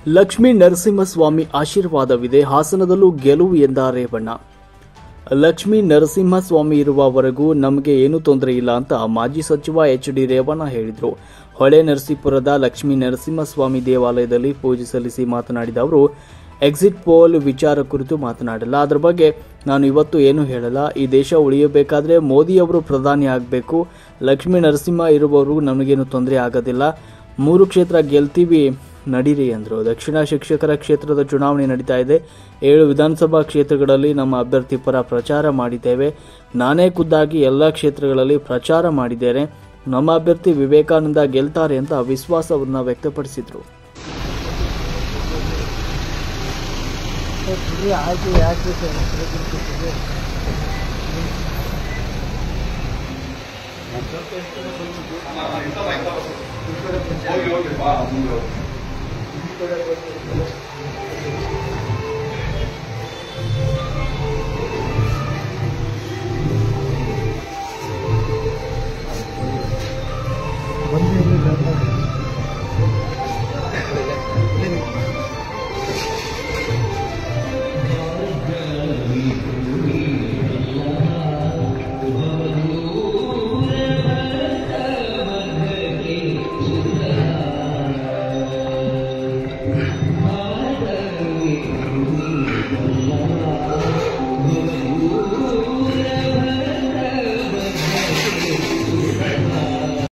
ಲಕ್ಷ್ಮೀ ನರಸಿಂಹಸ್ವಾಮಿ ಆಶೀರ್ವಾದವಿದೆ, ಹಾಸನದಲ್ಲೂ ಗೆಲುವು ಎಂದ ರೇವಣ್ಣ. ಲಕ್ಷ್ಮೀ ನರಸಿಂಹಸ್ವಾಮಿ ಇರುವವರೆಗೂ ನಮಗೆ ಏನೂ ತೊಂದರೆ ಇಲ್ಲ ಅಂತ ಮಾಜಿ ಸಚಿವ ಎಚ್.ಡಿ. ರೇವಣ್ಣ ಹೇಳಿದರು. ಹೊಳೆ ನರಸೀಪುರದ ಲಕ್ಷ್ಮೀ ನರಸಿಂಹಸ್ವಾಮಿ ದೇವಾಲಯದಲ್ಲಿ ಪೂಜೆ ಸಲ್ಲಿಸಿ ಮಾತನಾಡಿದ ಅವರು, ಎಕ್ಸಿಟ್ ಪೋಲ್ ವಿಚಾರ ಕುರಿತು ಮಾತನಾಡಲ್ಲ. ಅದರ ಬಗ್ಗೆ ನಾನು ಇವತ್ತು ಏನೂ ಹೇಳಲ್ಲ. ಈ ದೇಶ ಉಳಿಯಬೇಕಾದ್ರೆ ಮೋದಿಯವರು ಪ್ರಧಾನಿ ಆಗಬೇಕು. ಲಕ್ಷ್ಮೀ ನರಸಿಂಹ ಇರುವವರೆಗೂ ನಮಗೇನು ತೊಂದರೆ ಆಗೋದಿಲ್ಲ. 3 ಕ್ಷೇತ್ರ ಗೆಲ್ತೀವಿ, ನಡೀರಿ ಎಂದರು. ದಕ್ಷಿಣ ಶಿಕ್ಷಕರ ಕ್ಷೇತ್ರದ ಚುನಾವಣೆ ನಡೀತಾ ಇದೆ. 7 ವಿಧಾನಸಭಾ ಕ್ಷೇತ್ರಗಳಲ್ಲಿ ನಮ್ಮ ಅಭ್ಯರ್ಥಿ ಪರ ಪ್ರಚಾರ ಮಾಡಿದ್ದೇವೆ. ನಾನೇ ಖುದ್ದಾಗಿ ಎಲ್ಲ ಕ್ಷೇತ್ರಗಳಲ್ಲಿ ಪ್ರಚಾರ ಮಾಡಿದ್ದೇನೆ. ನಮ್ಮ ಅಭ್ಯರ್ಥಿ ವಿವೇಕಾನಂದ ಗೆಲ್ತಾರೆ ಅಂತ ವಿಶ್ವಾಸವನ್ನು ವ್ಯಕ್ತಪಡಿಸಿದರು. ಬಂದು